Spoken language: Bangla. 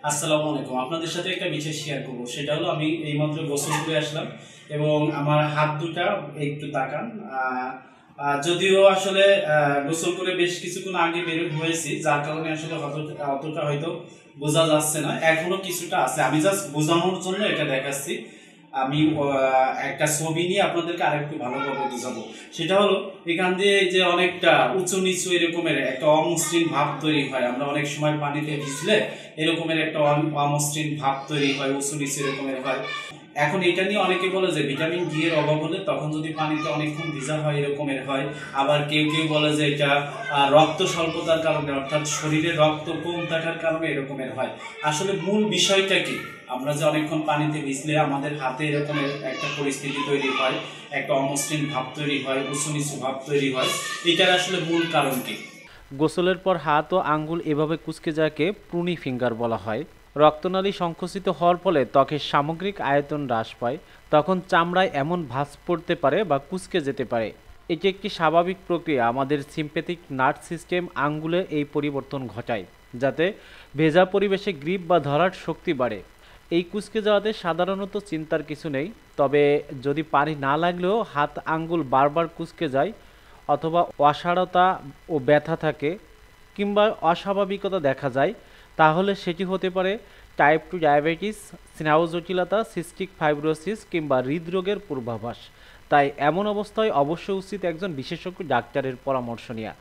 আসসালামু আলাইকুম। আপনাদের সাথে একটা বিষয় শেয়ার করব। সেটা হলো আমি এইমাত্র গোসল করে আসলাম এবং আমার হাত দুটা একটু তাকান। যদিও আসলে গোসল করে বেশ কিছুক্ষণ আগে বের হয়েছি, যার কারণে আসলে অতটা হয়তো বোঝা যাচ্ছে না, এখনো কিছুটা আছে। আমি জাস্ট বোঝানোর জন্য এটা দেখাচ্ছি। আমি একটা ছবি নিয়ে আপনাদেরকে আরেকটু ভালোভাবে বোঝাবো। সেটা হলো এখান দিয়ে যে অনেকটা উঁচু নিচু এরকমের একটা অমসৃণ ভাব তৈরি হয়। আমরা অনেক সময় পানিতে ভিজলে এরকমের একটা অমসৃণ ভাব তৈরি হয়, উঁচু নিচু এরকমের হয়। এখন এটা নিয়ে অনেকে বলে যে ভিটামিন ডি এর অভাব হলে তখন যদি পানিতে অনেকক্ষণ ভিজা হয় এরকমের হয়। আবার কেউ কেউ বলে যে এটা রক্ত স্বল্পতার কারণে, অর্থাৎ শরীরে রক্ত কম থাকার কারণে এরকমের হয়। আসলে মূল বিষয়টা কি? আমরা যে অনেকক্ষণ পানিতে ভিজলে আমাদের হাতে এরকমের একটা পরিস্থিতি তৈরি হয়, একটা অমসৃণ ভাব তৈরি হয়, উঁচু নিচু ভাব তৈরি হয়, এটার আসলে মূল কারণ কি? গোসলের পর হাত ও আঙ্গুল এভাবে কুঁচকে যাকে প্রুনি ফিঙ্গার বলা হয়। রক্তনালী সংকুচিত হওয়ার ফলে ত্বকের সামগ্রিক আয়তন হ্রাস পায়। তখন চামড়ায় এমন ভাঁজ পড়তে পারে বা কুঁচকে যেতে পারে। এটি একটি স্বাভাবিক প্রক্রিয়া। আমাদের সিম্প্যাথিক নার্ভ সিস্টেম আঙ্গুলে এই পরিবর্তন ঘটায়, যাতে ভেজা পরিবেশে গ্রিপ বা ধরার শক্তি বাড়ে। এই কুঁচকে যাওয়াতে সাধারণত চিন্তার কিছু নেই, তবে যদি পানি না লাগলেও হাত আঙ্গুল বারবার কুঁচকে যায় অথবা অসাড়তা ও ব্যথা থাকে কিংবা অস্বাভাবিকতা দেখা যায়, তাহলে সেটি হতে পারে টাইপ 2 ডায়াবেটিস, স্নায়ু জটিলতা, সিস্টিক ফাইব্রোসিস কিংবা হৃদরোগের পূর্বাভাস। তাই এমন অবস্থায় অবশ্যই উচিত একজন বিশেষজ্ঞ ডাক্তারের পরামর্শ নেওয়া।